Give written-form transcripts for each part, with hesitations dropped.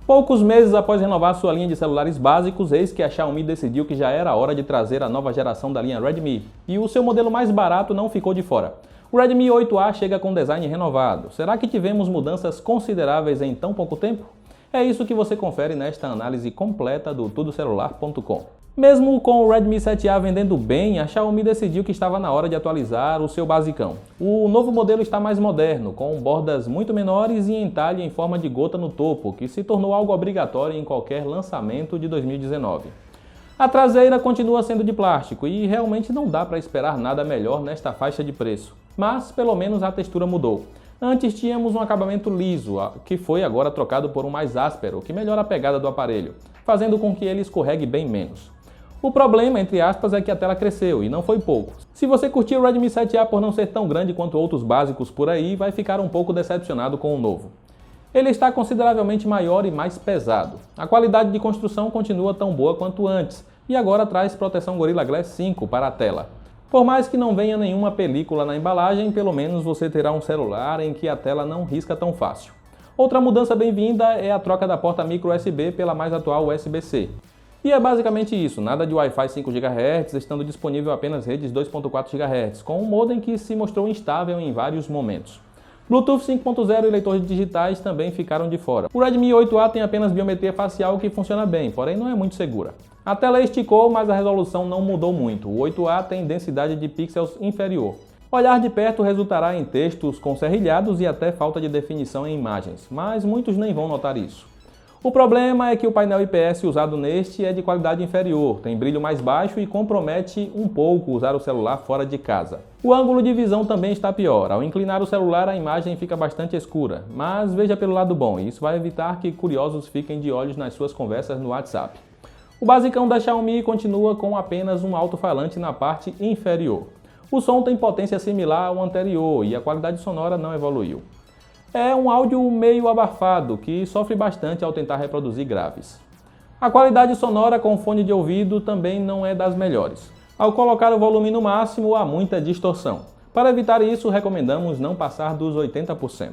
Poucos meses após renovar sua linha de celulares básicos, eis que a Xiaomi decidiu que já era hora de trazer a nova geração da linha Redmi, e o seu modelo mais barato não ficou de fora. O Redmi 8A chega com design renovado. Será que tivemos mudanças consideráveis em tão pouco tempo? É isso que você confere nesta análise completa do tudocelular.com. Mesmo com o Redmi 7A vendendo bem, a Xiaomi decidiu que estava na hora de atualizar o seu basicão. O novo modelo está mais moderno, com bordas muito menores e entalhe em forma de gota no topo, que se tornou algo obrigatório em qualquer lançamento de 2019. A traseira continua sendo de plástico e realmente não dá para esperar nada melhor nesta faixa de preço, mas pelo menos a textura mudou. Antes tínhamos um acabamento liso, que foi agora trocado por um mais áspero, que melhora a pegada do aparelho, fazendo com que ele escorregue bem menos. O problema, entre aspas, é que a tela cresceu, e não foi pouco. Se você curtiu o Redmi 7A por não ser tão grande quanto outros básicos por aí, vai ficar um pouco decepcionado com o novo. Ele está consideravelmente maior e mais pesado. A qualidade de construção continua tão boa quanto antes, e agora traz proteção Gorilla Glass 5 para a tela. Por mais que não venha nenhuma película na embalagem, pelo menos você terá um celular em que a tela não risca tão fácil. Outra mudança bem-vinda é a troca da porta micro USB pela mais atual USB-C. E é basicamente isso, nada de Wi-Fi 5 GHz, estando disponível apenas redes 2.4 GHz, com um modem que se mostrou instável em vários momentos. Bluetooth 5.0 e leitores digitais também ficaram de fora. O Redmi 8A tem apenas biometria facial que funciona bem, porém não é muito segura. A tela esticou, mas a resolução não mudou muito. O 8A tem densidade de pixels inferior. Olhar de perto resultará em textos com serrilhados e até falta de definição em imagens, mas muitos nem vão notar isso. O problema é que o painel IPS usado neste é de qualidade inferior, tem brilho mais baixo e compromete um pouco usar o celular fora de casa. O ângulo de visão também está pior. Ao inclinar o celular, a imagem fica bastante escura, mas veja pelo lado bom, isso vai evitar que curiosos fiquem de olhos nas suas conversas no WhatsApp. O basicão da Xiaomi continua com apenas um alto-falante na parte inferior. O som tem potência similar ao anterior e a qualidade sonora não evoluiu. É um áudio meio abafado, que sofre bastante ao tentar reproduzir graves. A qualidade sonora com fone de ouvido também não é das melhores. Ao colocar o volume no máximo, há muita distorção. Para evitar isso, recomendamos não passar dos 80%.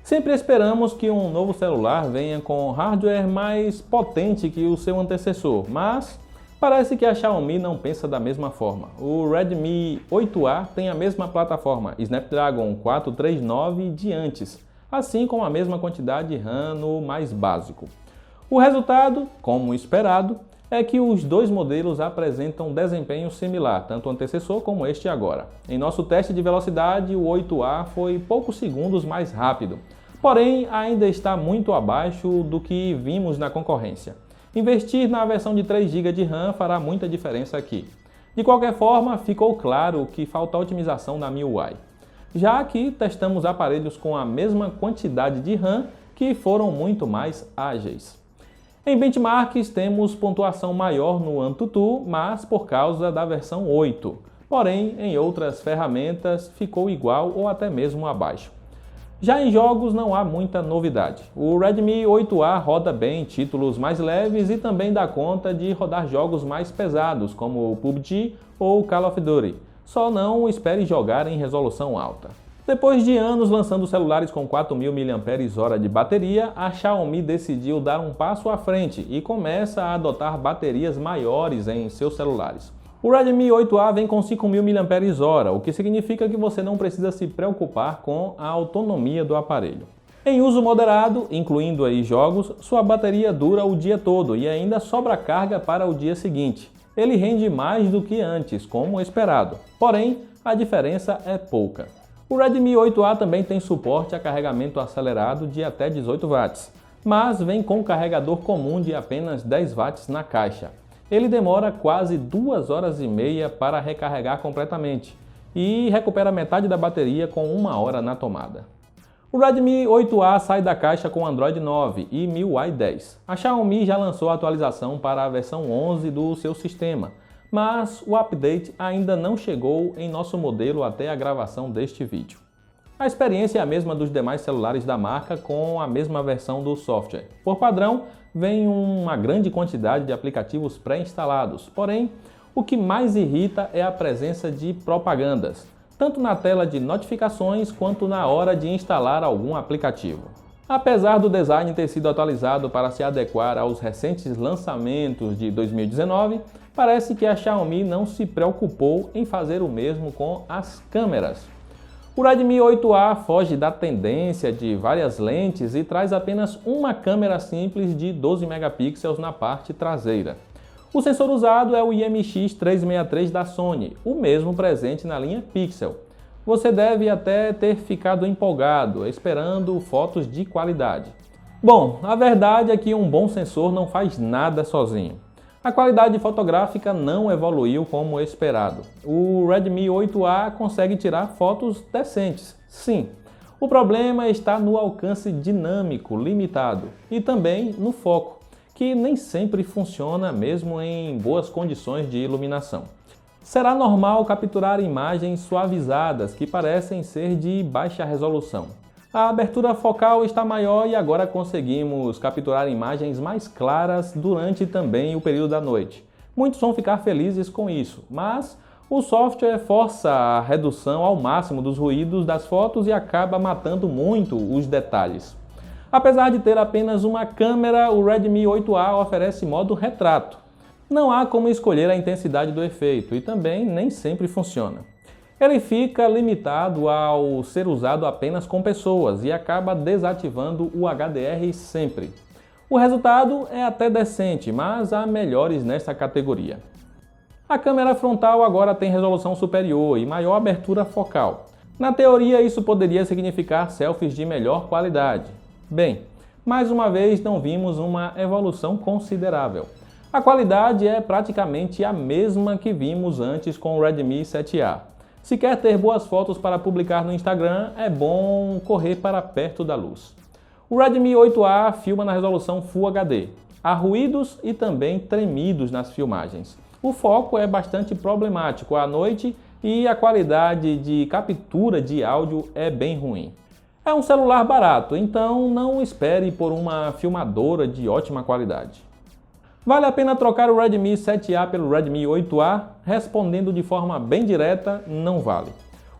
Sempre esperamos que um novo celular venha com hardware mais potente que o seu antecessor, mas parece que a Xiaomi não pensa da mesma forma. O Redmi 8A tem a mesma plataforma Snapdragon 439 de antes, assim como a mesma quantidade de RAM no mais básico. O resultado, como esperado, é que os dois modelos apresentam desempenho similar, tanto o antecessor como este agora. Em nosso teste de velocidade, o 8A foi poucos segundos mais rápido, porém ainda está muito abaixo do que vimos na concorrência. Investir na versão de 3 GB de RAM fará muita diferença aqui. De qualquer forma, ficou claro que falta otimização na MIUI, já que testamos aparelhos com a mesma quantidade de RAM que foram muito mais ágeis. Em benchmarks, temos pontuação maior no AnTuTu, mas por causa da versão 8. Porém, em outras ferramentas, ficou igual ou até mesmo abaixo. Já em jogos não há muita novidade. O Redmi 8A roda bem títulos mais leves e também dá conta de rodar jogos mais pesados, como o PUBG ou Call of Duty. Só não espere jogar em resolução alta. Depois de anos lançando celulares com 4.000 mAh de bateria, a Xiaomi decidiu dar um passo à frente e começa a adotar baterias maiores em seus celulares. O Redmi 8A vem com 5.000 mAh, o que significa que você não precisa se preocupar com a autonomia do aparelho. Em uso moderado, incluindo aí jogos, sua bateria dura o dia todo e ainda sobra carga para o dia seguinte. Ele rende mais do que antes, como esperado, porém a diferença é pouca. O Redmi 8A também tem suporte a carregamento acelerado de até 18 watts, mas vem com carregador comum de apenas 10 watts na caixa. Ele demora quase 2 horas e meia para recarregar completamente e recupera metade da bateria com 1 hora na tomada. O Redmi 8A sai da caixa com Android 9 e MIUI 10. A Xiaomi já lançou a atualização para a versão 11 do seu sistema, mas o update ainda não chegou em nosso modelo até a gravação deste vídeo. A experiência é a mesma dos demais celulares da marca com a mesma versão do software. Por padrão, vem uma grande quantidade de aplicativos pré-instalados, porém, o que mais irrita é a presença de propagandas, tanto na tela de notificações quanto na hora de instalar algum aplicativo. Apesar do design ter sido atualizado para se adequar aos recentes lançamentos de 2019, parece que a Xiaomi não se preocupou em fazer o mesmo com as câmeras. O Redmi 8A foge da tendência de várias lentes e traz apenas uma câmera simples de 12 megapixels na parte traseira. O sensor usado é o IMX363 da Sony, o mesmo presente na linha Pixel. Você deve até ter ficado empolgado, esperando fotos de qualidade. Bom, a verdade é que um bom sensor não faz nada sozinho. A qualidade fotográfica não evoluiu como esperado. O Redmi 8A consegue tirar fotos decentes, sim. O problema está no alcance dinâmico limitado e também no foco, que nem sempre funciona mesmo em boas condições de iluminação. Será normal capturar imagens suavizadas que parecem ser de baixa resolução. A abertura focal está maior e agora conseguimos capturar imagens mais claras durante também o período da noite. Muitos vão ficar felizes com isso, mas o software força a redução ao máximo dos ruídos das fotos e acaba matando muito os detalhes. Apesar de ter apenas uma câmera, o Redmi 8A oferece modo retrato. Não há como escolher a intensidade do efeito e também nem sempre funciona. Ele fica limitado ao ser usado apenas com pessoas e acaba desativando o HDR sempre. O resultado é até decente, mas há melhores nesta categoria. A câmera frontal agora tem resolução superior e maior abertura focal. Na teoria, isso poderia significar selfies de melhor qualidade. Bem, mais uma vez não vimos uma evolução considerável. A qualidade é praticamente a mesma que vimos antes com o Redmi 7A. Se quer ter boas fotos para publicar no Instagram, é bom correr para perto da luz. O Redmi 8A filma na resolução Full HD. Há ruídos e também tremidos nas filmagens. O foco é bastante problemático à noite e a qualidade de captura de áudio é bem ruim. É um celular barato, então não espere por uma filmadora de ótima qualidade. Vale a pena trocar o Redmi 7A pelo Redmi 8A? Respondendo de forma bem direta, não vale.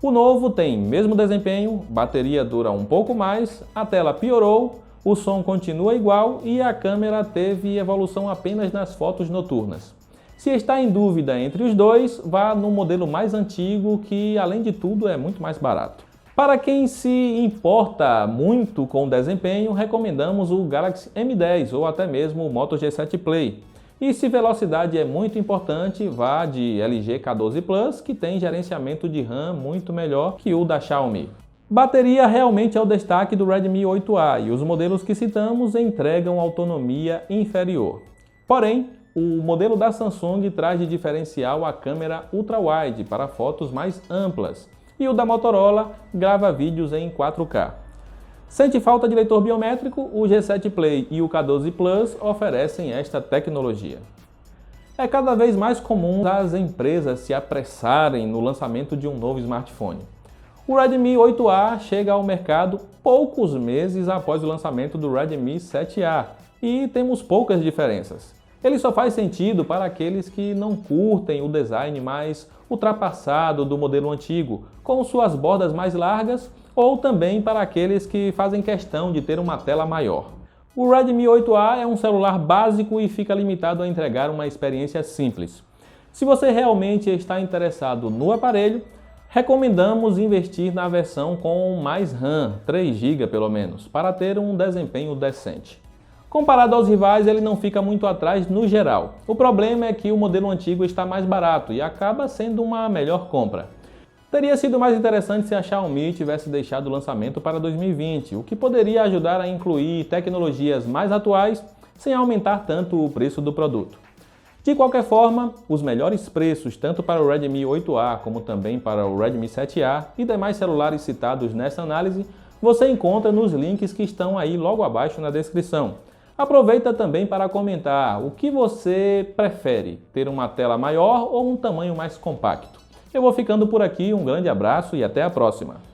O novo tem mesmo desempenho, bateria dura um pouco mais, a tela piorou, o som continua igual e a câmera teve evolução apenas nas fotos noturnas. Se está em dúvida entre os dois, vá no modelo mais antigo que, além de tudo, é muito mais barato. Para quem se importa muito com o desempenho, recomendamos o Galaxy M10 ou até mesmo o Moto G7 Play. E se velocidade é muito importante, vá de LG K12 Plus, que tem gerenciamento de RAM muito melhor que o da Xiaomi. Bateria realmente é o destaque do Redmi 8A e os modelos que citamos entregam autonomia inferior. Porém, o modelo da Samsung traz de diferencial a câmera ultra-wide para fotos mais amplas. E o da Motorola grava vídeos em 4K. Sente falta de leitor biométrico? O G7 Play e o K12 Plus oferecem esta tecnologia. É cada vez mais comum as empresas se apressarem no lançamento de um novo smartphone. O Redmi 8A chega ao mercado poucos meses após o lançamento do Redmi 7A e temos poucas diferenças. Ele só faz sentido para aqueles que não curtem o design mais ultrapassado do modelo antigo, com suas bordas mais largas, ou também para aqueles que fazem questão de ter uma tela maior. O Redmi 8A é um celular básico e fica limitado a entregar uma experiência simples. Se você realmente está interessado no aparelho, recomendamos investir na versão com mais RAM, 3 GB pelo menos, para ter um desempenho decente. Comparado aos rivais, ele não fica muito atrás no geral. O problema é que o modelo antigo está mais barato e acaba sendo uma melhor compra. Teria sido mais interessante se a Xiaomi tivesse deixado o lançamento para 2020, o que poderia ajudar a incluir tecnologias mais atuais sem aumentar tanto o preço do produto. De qualquer forma, os melhores preços tanto para o Redmi 8A como também para o Redmi 7A e demais celulares citados nessa análise você encontra nos links que estão aí logo abaixo na descrição. Aproveita também para comentar o que você prefere, ter uma tela maior ou um tamanho mais compacto. Eu vou ficando por aqui, um grande abraço e até a próxima!